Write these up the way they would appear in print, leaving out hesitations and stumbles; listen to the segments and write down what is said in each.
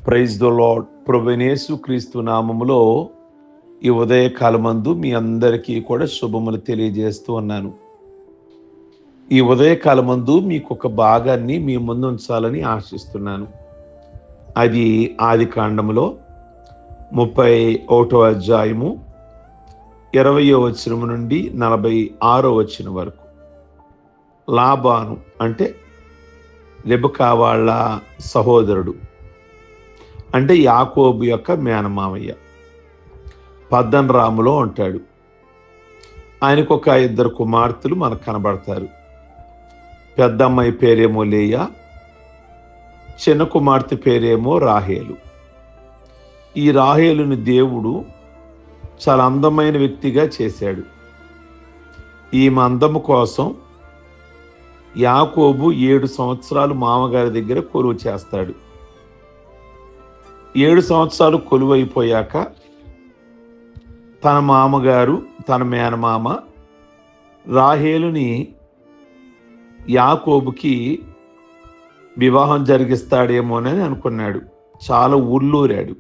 Praise the lord. ప్రభువైన యేసుక్రీస్తు నామములో ఈ ఉదయకాలమందు మీ అందరికీ కూడా శుభములు తెలియజేస్తూ ఉన్నాను. ఈ ఉదయకాలమందు మీకు ఒక భాగాన్ని మీ ముందు ఉంచాలని ఆశిస్తున్నాను. అది ఆదికాండములో 31వ అధ్యాయము 20వ వచనం నుండి 46వ వచనం వరకు. లాబాను అంటే రెబెకా వాళ్ళ సహోదరుడు, అంటే యాకోబు యొక్క మేనమామయ్య, పద్దనరాములో ఉంటాడు. ఆయనకు ఒక 2 కుమార్తెలు మనకు కనబడతారు. పెద్ద అమ్మాయి పేరేమో లేయా, చిన్న కుమార్తె పేరేమో రాహేలు. ఈ రాహేలుని దేవుడు చాలా అందమైన వ్యక్తిగా చేశాడు. ఈమె అందము కోసం యాకోబు 7 సంవత్సరాలు మామగారి దగ్గర కొలువు చేస్తాడు. 7 సంవత్సరాలు కొలువైపోయాక తన మామగారు, తన మేనమామ రాహేలుని యాకోబుకి వివాహం జరిగిస్తాడేమోనని అనుకున్నాడు. చాలా ఊర్లూరాడు.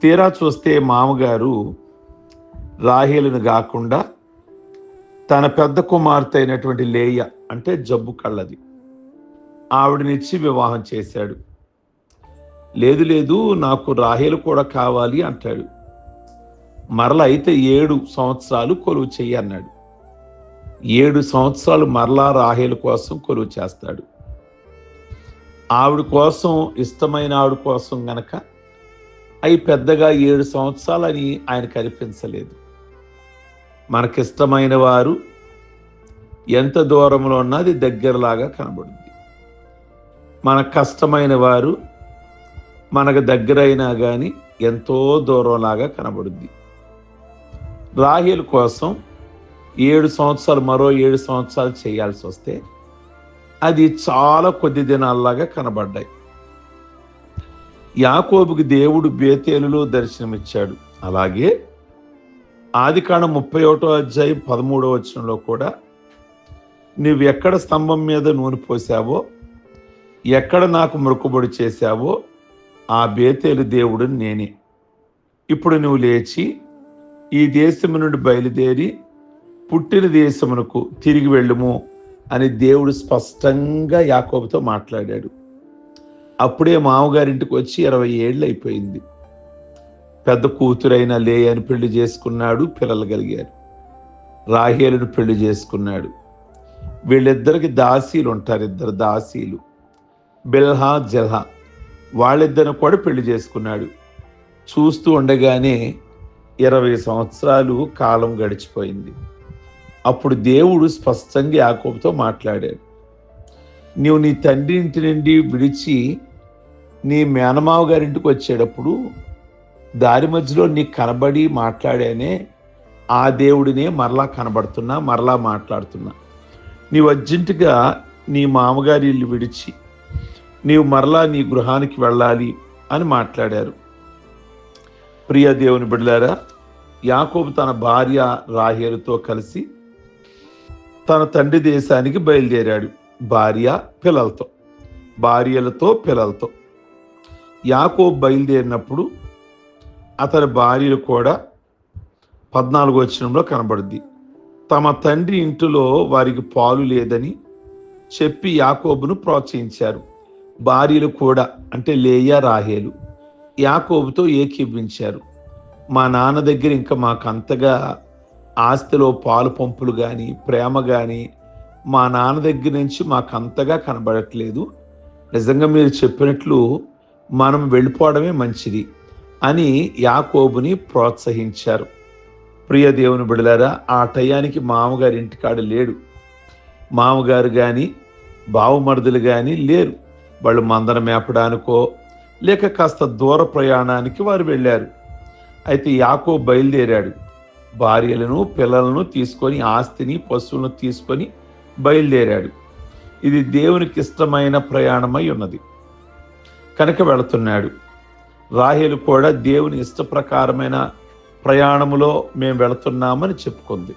తీరా చూస్తే మామగారు రాహేలుని కాకుండా తన పెద్ద కుమార్తె అయినటువంటి లేయ, అంటే జబ్బు కళ్ళది, ఆవిడనిచ్చి వివాహం చేశాడు. లేదు నాకు రాహేలు కూడా కావాలి అంటాడు. మరల అయితే 7 సంవత్సరాలు కొలువు చెయ్యి అన్నాడు. 7 సంవత్సరాలు మరలా రాహేలు కోసం కొలువు చేస్తాడు. ఆవిడ కోసం, ఇష్టమైన ఆవిడ కోసం గనక అవి పెద్దగా 7 సంవత్సరాలని ఆయనకు అనిపించలేదు. మనకిష్టమైన వారు ఎంత దూరంలో ఉన్నా అది దగ్గరలాగా కనబడుద్ది. మనకు కష్టమైన వారు మనకు దగ్గరైనా కానీ ఎంతో దూరంలాగా కనబడుద్ది. రాహేలు కోసం 7 సంవత్సరాలు, మరో 7 సంవత్సరాలు చేయాల్సి వస్తే అది చాలా కొద్ది దినాల్లాగా కనబడ్డాయి. యాకోబుకి దేవుడు బేతేలులో దర్శనమిచ్చాడు. అలాగే ఆదికాండం 31వ అధ్యాయం 13వ వచనంలో కూడా నువ్వు ఎక్కడ స్తంభం మీద నూనె పోసావో, ఎక్కడ నాకు మొక్కుబడి చేశావో ఆ బేతేలు దేవుడు నేనే. ఇప్పుడు నువ్వు లేచి ఈ దేశము నుండి బయలుదేరి పుట్టిన దేశమునకు తిరిగి వెళ్ళుము అని దేవుడు స్పష్టంగా యాకోబుతో మాట్లాడాడు. అప్పుడే మామగారింటికి వచ్చి 20 ఏళ్ళు అయిపోయింది. పెద్ద కూతురైన లేయని పెళ్లి చేసుకున్నాడు. పిల్లలు కలిగారు. రాహేలును పెళ్లి చేసుకున్నాడు. వీళ్ళిద్దరికి దాసీలు ఉంటారు, 2 దాసీలు, బిల్హా, జల్హా. వాళ్ళిద్దరిని కూడా పెళ్లి చేసుకున్నాడు. చూస్తూ ఉండగానే 20 సంవత్సరాలు కాలం గడిచిపోయింది. అప్పుడు దేవుడు స్పష్టంగా యాకోబుతో మాట్లాడాడు. నీవు నీ తండ్రి ఇంటి నుండి విడిచి నీ మేనమావ గారింటికి వచ్చేటప్పుడు దారి మధ్యలో నీకు కనబడి మాట్లాడానే, ఆ దేవుడినే మరలా కనబడుతున్నా, మరలా మాట్లాడుతున్నా. నీవు అర్జెంటుగా నీ మామగారి ఇల్లు విడిచి నీవు మరలా నీ గృహానికి వెళ్ళాలి అని మాట్లాడారు. ప్రియ దేవుని బిడ్డలారా, యాకోబు తన భార్య రాహేలుతో కలిసి తన తండ్రి దేశానికి బయలుదేరాడు. భార్యలతో పిల్లలతో. యాకోబు బయలుదేరినప్పుడు అతని భార్యలు కూడా 14వ వచనంలో కనబడుద్ది. తమ తండ్రి ఇంటిలో వారికి పాలు లేదని చెప్పి యాకోబును ప్రోత్సహించారు. భార్యలు కూడా, అంటే లేయా, రాహేలు యాకోబుతో ఏకీభవించారు. మా నాన్న దగ్గర ఇంకా మాకంతగా ఆస్తిలో పాలు పంపులు కానీ, ప్రేమ కానీ మా నాన్న దగ్గర నుంచి మాకంతగా కనబడట్లేదు. నిజంగా మీరు చెప్పినట్లు మనం వెళ్ళిపోవడమే మంచిది అని యాకోబుని ప్రోత్సహించారు. ప్రియ దేవుని బిడ్డలారా, ఆ టయానికి మామగారి ఇంటికాడ లేడు. మామగారు కానీ బావమరుదులు కానీ లేరు. వాళ్ళు మందన మేపడానికో లేక కాస్త దూర ప్రయాణానికి వారు వెళ్ళారు. అయితే యాకోబు బయలుదేరాడు. భార్యలను, పిల్లలను తీసుకొని, ఆస్తిని, పశువులను తీసుకొని బయలుదేరాడు. ఇది దేవునికి ఇష్టమైన ప్రయాణమై ఉన్నది కనుక వెళుతున్నాడు. రాహేలు కూడా దేవుని ఇష్ట ప్రకారమైన ప్రయాణములో మేము వెళుతున్నామని చెప్పుకుంది.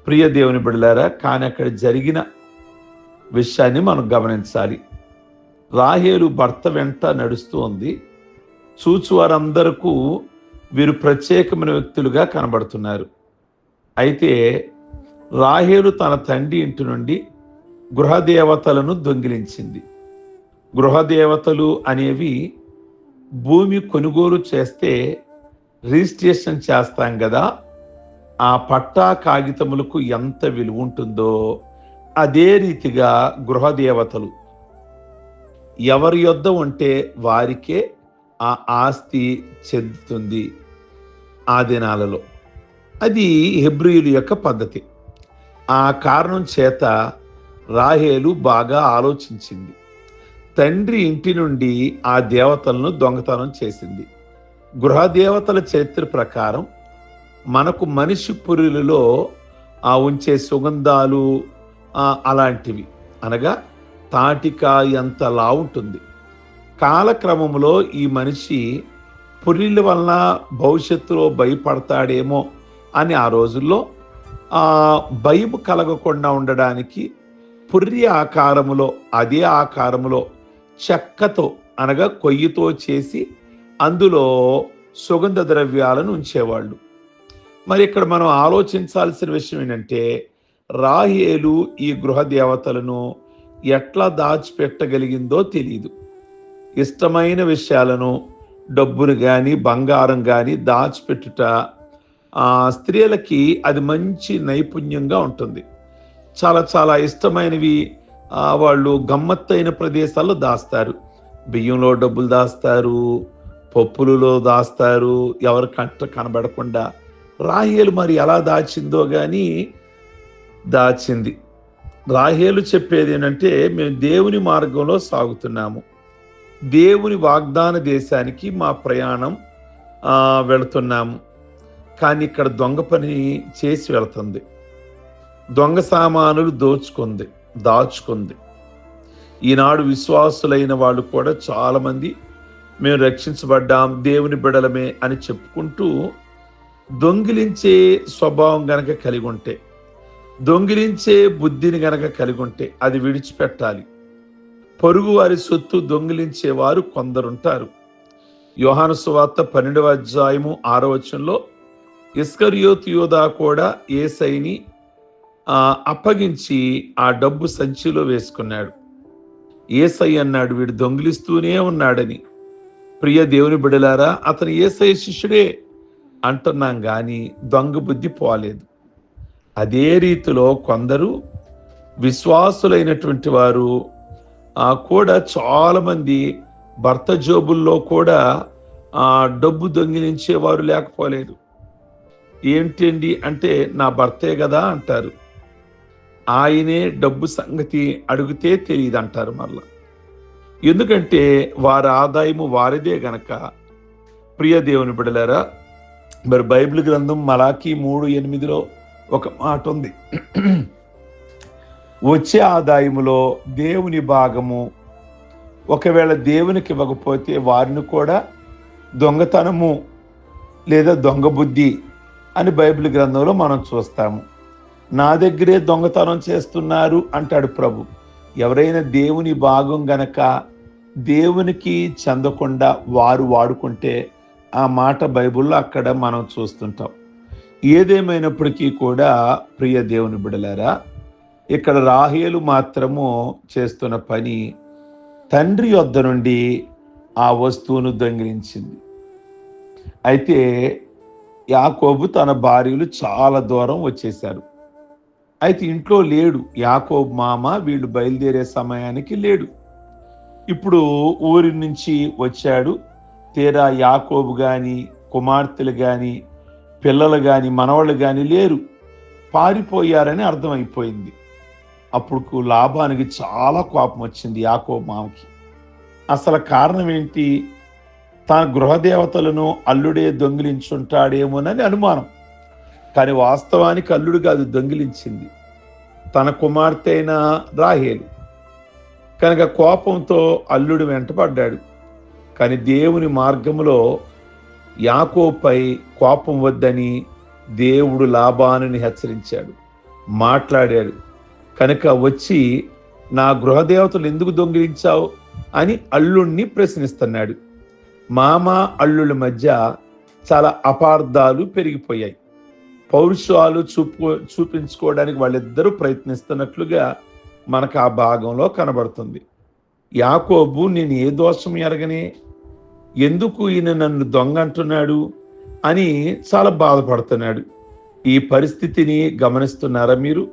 ప్రియ దేవుని బిడ్డలారా, కానీ అక్కడ జరిగిన విషయాన్ని మనం గమనించాలి. రాహేలు భర్త వెంట నడుస్తూ ఉంది. చూచువారందరకు వీరు ప్రత్యేకమైన వ్యక్తులుగా కనబడుతున్నారు. అయితే రాహేలు తన తండ్రి ఇంటి నుండి గృహదేవతలను దొంగిలించింది. గృహదేవతలు అనేవి భూమి కొనుగోలు చేస్తే రిజిస్ట్రేషన్ చేస్తాం కదా, ఆ పట్టా కాగితములకు ఎంత విలువ ఉంటుందో అదే రీతిగా గృహదేవతలు ఎవరి యొద్ద ఉంటే వారికే ఆ ఆస్తి చెందుతుంది ఆ దినాలలో. అది హెబ్రీయుల యొక్క పద్ధతి. ఆ కారణం చేత రాహేలు బాగా ఆలోచించింది. తండ్రి ఇంటి నుండి ఆ దేవతలను దొంగతనం చేసింది. గృహదేవతల చరిత్ర ప్రకారం మనకు మనిషి పురులలో ఉంచే సుగంధాలు అలాంటివి, అనగా తాటికాయ అంతలా ఉంటుంది. కాలక్రమంలో ఈ మనిషి పుర్రెల వలన భవిష్యత్తులో భయపడతాడేమో అని ఆ రోజుల్లో భయం కలగకుండా ఉండడానికి పుర్రి ఆకారములో, అదే ఆకారములో చెక్కతో అనగా కొయ్యితో చేసి అందులో సుగంధ ద్రవ్యాలను ఉంచేవాళ్ళు. మరి ఇక్కడ మనం ఆలోచించాల్సిన విషయం ఏంటంటే, రాహేలు ఈ గృహ దేవతలను ఎట్లా దాచిపెట్టగలిగిందో తెలియదు. ఇష్టమైన విషయాలను, డబ్బును కానీ బంగారం కానీ దాచిపెట్టుట స్త్రీలకి అది మంచి నైపుణ్యంగా ఉంటుంది. చాలా చాలా ఇష్టమైనవి వాళ్ళు గమ్మత్తైన ప్రదేశాల్లో దాస్తారు. బియ్యంలో డబ్బులు దాస్తారు, పప్పులలో దాస్తారు, ఎవరి కంట కనబడకుండా. రాహేలు మరి ఎలా దాచిందో కానీ దాచింది. రాహేలు చెప్పేది ఏంటంటే, మేము దేవుని మార్గంలో సాగుతున్నాము, దేవుని వాగ్దాన దేశానికి మా ప్రయాణం వెళుతున్నాము, కానీ ఇక్కడ దొంగ పని చేసి వెళుతుంది, దొంగ సామానులు దాచుకుంది. ఈనాడు విశ్వాసులైన వాళ్ళు కూడా చాలామంది మేము రక్షించబడ్డాం, దేవుని బిడలమే అని చెప్పుకుంటూ దొంగిలించే స్వభావం గనక కలిగి ఉంటే, దొంగిలించే బుద్ధిని గనక కలిగి ఉంటే అది విడిచిపెట్టాలి. పొరుగు వారి సొత్తు దొంగిలించేవారు కొందరుంటారు. యోహాను సువార్త 12వ అధ్యాయము 6వ వచనంలో ఇస్కరియోతు యూదా కూడా యేసయ్యని అప్పగించి ఆ డబ్బు సంచిలో వేసుకున్నాడు. యేసయ్య అన్నాడు, వీడు దొంగిలిస్తూనే ఉన్నాడని. ప్రియ దేవుని బిడలారా, అతను యేసయ్య శిష్యుడే అంటున్నాం కానీ దొంగ బుద్ధి పోలేదు. అదే రీతిలో కొందరు విశ్వాసులైనటువంటి వారు కూడా చాలా మంది భర్త జోబుల్లో కూడా డబ్బు దొంగిలించేవారు లేకపోలేదు. ఏంటండి అంటే, నా భర్తే కదా అంటారు. ఆయనే డబ్బు సంగతి అడిగితే తెలియదు అంటారు మళ్ళా. ఎందుకంటే వారి ఆదాయము వారిదే గనక. ప్రియ దేవుని బిడలారా, మరి బైబిల్ గ్రంథం మలాకీ 3:8లో ఒక మాట ఉంది, వచ్చే ఆదాయములో దేవుని భాగము ఒకవేళ దేవునికి ఇవ్వకపోతే వారిని కూడా దొంగతనము లేదా దొంగ బుద్ధి అని బైబిల్ గ్రంథంలో మనం చూస్తాము. నా దగ్గరే దొంగతనం చేస్తున్నారు అంటాడు ప్రభు. ఎవరైనా దేవుని భాగం గనక దేవునికి చెందకుండా వారు వాడుకుంటే ఆ మాట బైబిల్లో అక్కడ మనం చూస్తుంటాం. ఏదేమైనప్పటికీ కూడా ప్రియ దేవుని బిడలారా, ఇక్కడ రాహేలు మాత్రము చేస్తున్న పని తండ్రి యొద్ద నుండి ఆ వస్తువును దొంగిలించింది. అయితే యాకోబు తన భార్యలు చాలా దూరం వచ్చేశారు. అయితే ఇంట్లో లేడు. యాకోబు మామ వీళ్ళు బయలుదేరే సమయానికి లేడు. ఇప్పుడు ఊరి నుంచి వచ్చాడు. తీరా యాకోబు గాని, కుమార్తెలు గాని, పిల్లలు గాని, మనవాళ్ళు గాని లేరు, పారిపోయారని అర్థమైపోయింది. అప్పుడు లాబానికి చాలా కోపం వచ్చింది యాకోబు మామకి. అసలు కారణం ఏంటి? తన గృహదేవతలను అల్లుడే దొంగిలించుంటాడేమోనని అనుమానం. కానీ వాస్తవానికి అల్లుడు కాదు దొంగిలించింది, తన కుమార్తె అయిన రాహేలు. కనుక కోపంతో అల్లుడు వెంటపడ్డాడు. కానీ దేవుని మార్గంలో యాకోబుపై కోపం వద్దని దేవుడు లాబానుని హెచ్చరించాడు, మాట్లాడాడు. కనుక వచ్చి, నా గృహదేవతలు ఎందుకు దొంగిలించావు? అని అల్లుణ్ణి ప్రశ్నిస్తున్నాడు. మామ అల్లుళ్ళ మధ్య చాలా అపార్థాలు పెరిగిపోయాయి. పౌరుషాలు చూపించుకోవడానికి వాళ్ళిద్దరూ ప్రయత్నిస్తున్నట్లుగా మనకు ఆ భాగంలో కనబడుతుంది. యాకోబు నేను ఏ దోషం ఎరగనే, ఎందుకు ఈయన నన్ను దొంగ అంటున్నాడు అని చాలా బాధపడుతున్నాడు. ఈ పరిస్థితిని గమనిస్తున్నారా మీరు?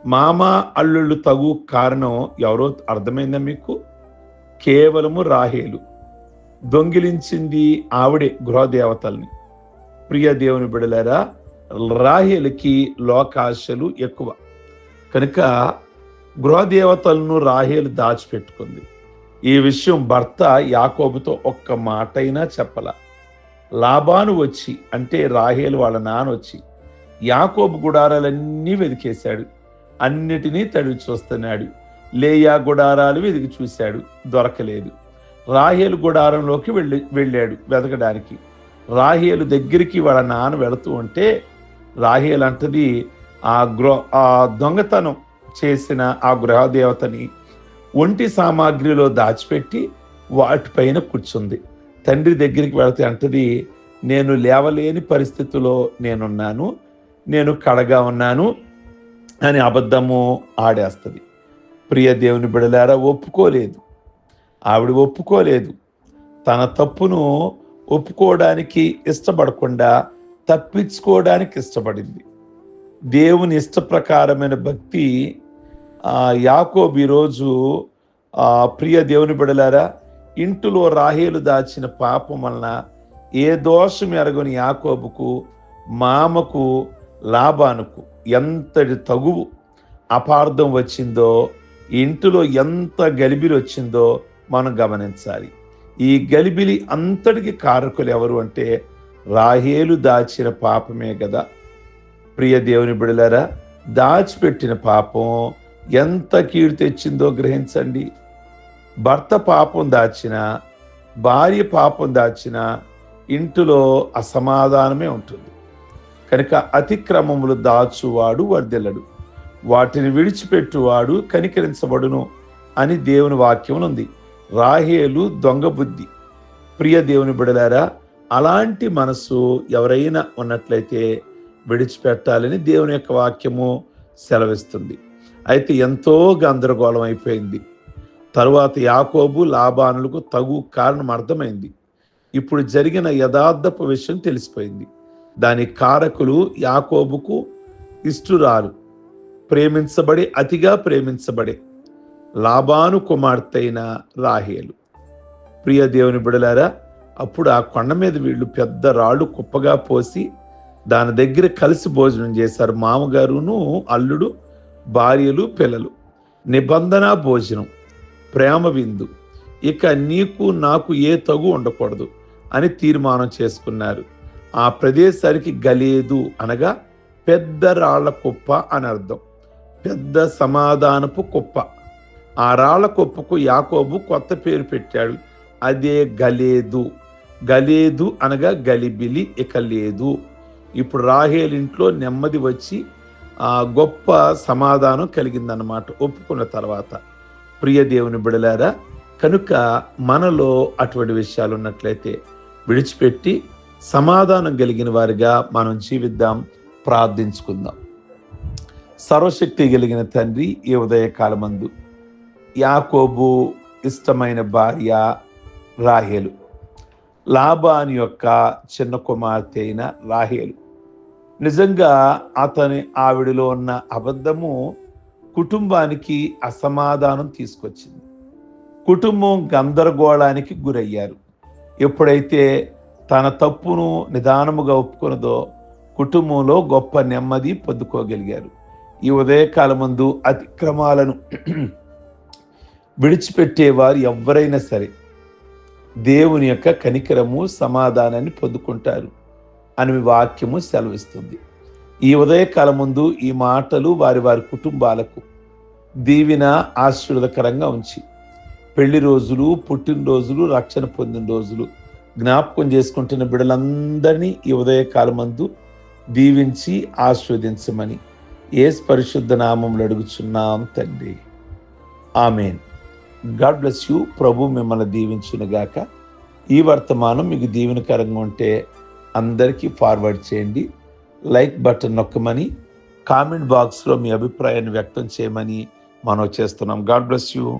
మామ అల్లుళ్ళు తగు కారణం ఎవరో అర్థమైందా మీకు? కేవలము రాహేలు. దొంగిలించింది ఆవిడే గృహదేవతల్ని. ప్రియ దేవుని బిడలారా, రాహేలుకి లోకాశలు ఎక్కువ కనుక గృహదేవతలను రాహేలు దాచిపెట్టుకుంది. ఈ విషయం భర్త యాకోబుతో ఒక్క మాటైనా చెప్పల. లాబాను వచ్చి, అంటే రాహేలు వాళ్ళ నాన్న వచ్చి యాకోబు గుడారాలన్నీ వెతికేశాడు. అన్నిటినీ తడివి చూస్తున్నాడు. లేయా గుడారాలు వెతికి చూశాడు, దొరకలేదు. రాహేలు గుడారంలోకి వెళ్ళాడు వెతకడానికి. రాహేలు దగ్గరికి వాళ్ళ నాన్న వెళుతూ ఉంటే రాహేలు అంటది ఆ దొంగతనం చేసిన ఆ గృహదేవతని ఒంటి సామాగ్రిలో దాచిపెట్టి వాటిపైన కూర్చుంది. తండ్రి దగ్గరికి వెళితే అంటది, నేను లేవలేని పరిస్థితిలో నేనున్నాను, నేను కడగా ఉన్నాను అని అబద్ధము ఆడేస్తుంది. ప్రియ దేవుని బిడలారా, ఆవిడ ఒప్పుకోలేదు. తన తప్పును ఒప్పుకోవడానికి ఇష్టపడకుండా తప్పించుకోవడానికి ఇష్టపడింది. దేవుని ఇష్ట ప్రకారమైన భక్తి యాకోబు ఈరోజు ప్రియ దేవుని బిడలారా, ఇంటిలో రాహేలు దాచిన పాపం వలన ఏ దోషం ఎరగని యాకోబుకు, మామకు, లాబానుకు ఎంతటి తగువు అపార్థం వచ్చిందో, ఇంటిలో ఎంత గలిబిలి వచ్చిందో మనం గమనించాలి. ఈ గలిబిలి అంతటికి కారకులు ఎవరు అంటే రాహేలు దాచిన పాపమే కదా. ప్రియ దేవుని బిడలారా, దాచిపెట్టిన పాపం ఎంత కీడు తెచ్చిందో గ్రహించండి. భర్త పాపం దాచిన, భార్య పాపం దాచిన ఇంటిలో అసమాధానమే ఉంటుంది. కనుక అతిక్రమములు దాచువాడు వర్ధిల్లడు, వాటిని విడిచిపెట్టువాడు కనికరించబడును అని దేవుని వాక్యం ఉంది. రాహేలు దొంగ బుద్ధి. ప్రియ దేవుని బిడలారా, అలాంటి మనసు ఎవరైనా ఉన్నట్లయితే విడిచిపెట్టాలని దేవుని యొక్క వాక్యము సెలవిస్తుంది. అయితే ఎంతో గందరగోళం అయిపోయింది. తరువాత యాకోబు లాబానులకు తగు కారణం అర్థమైంది. ఇప్పుడు జరిగిన యథార్థపు విషయం తెలిసిపోయింది. దాని కారకులు యాకోబుకు ఇష్టురాలు, అతిగా ప్రేమించబడే లాబాను కుమార్తె అయిన రాహేలు. ప్రియ దేవుని బిడలారా, అప్పుడు ఆ కొండ మీద వీళ్ళు పెద్ద రాళ్ళు కుప్పగా పోసి దాని దగ్గర కలిసి భోజనం చేశారు. మామగారును, అల్లుడు, భార్యలు, పిల్లలు. నిబంధన భోజనం, ప్రేమ విందు. ఇక నీకు నాకు ఏ తగు ఉండకూడదు అని తీర్మానం చేసుకున్నారు. ఆ ప్రదేశానికి గలేదు అనగా పెద్ద రాళ్ల కుప్ప అని అర్థం. పెద్ద సమాధానపు కుప్ప. ఆ రాళ్ల కుప్పకు యాకోబు కొత్త పేరు పెట్టాడు. అదే గలేదు. గలేదు అనగా గలిబిలి, ఇక లేదు. ఇప్పుడు రాహేలు ఇంట్లో నెమ్మది వచ్చి గొప్ప సమాధానం కలిగిందన్నమాట ఒప్పుకున్న తర్వాత. ప్రియ దేవుని బిడలారా, కనుక మనలో అటువంటి విషయాలు ఉన్నట్లయితే విడిచిపెట్టి సమాధానం కలిగిన వారిగా మనం జీవిద్దాం. ప్రార్థించుకుందాం. సర్వశక్తి కలిగిన తండ్రి, ఈ ఉదయకాలమందు యాకోబు ఇష్టమైన భార్య రాహేలు, లాబాను యొక్క చిన్న కుమార్తె అయిన రాహేలు, నిజంగా ఆవిడలో ఉన్న అబద్ధము కుటుంబానికి అసమాధానం తీసుకొచ్చింది. కుటుంబం గందరగోళానికి గురయ్యారు. ఎప్పుడైతే తన తప్పును నిదానముగా ఒప్పుకున్నదో కుటుంబంలో గొప్ప నెమ్మది పొందుకోగలిగారు. ఈ ఉదయకాలమందు అతిక్రమాలను విడిచిపెట్టేవారు ఎవరైనా సరే దేవుని యొక్క కనికరము, సమాధానాన్ని పొందుకుంటారు అని వాక్యము సెలవిస్తుంది. ఈ ఉదయకాలమందు ఈ మాటలు వారి వారి కుటుంబాలకు దీవెన, ఆశీర్వాదకరంగా ఉంచి పెళ్లి రోజులు, పుట్టినరోజులు, రక్షణ పొందిన రోజులు జ్ఞాపకం చేసుకుంటున్న బిడ్డలందరినీ ఈ ఉదయకాలమందు దీవించి ఆశీర్వదించమని యేసు పరిశుద్ధ నామములో అడుగుచున్నాం తండ్రి. ఆమేన్. God bless you. ప్రభు మిమ్మల్ని దీవించును గాక. ఈ వర్తమానం మీకు దీవెనకరంగా ఉంటే అందరికీ ఫార్వర్డ్ చేయండి. లైక్ బటన్ నొక్కమని, కామెంట్ బాక్స్లో మీ అభిప్రాయాన్ని వ్యక్తం చేయమని మనవి చేస్తున్నాం. God bless you.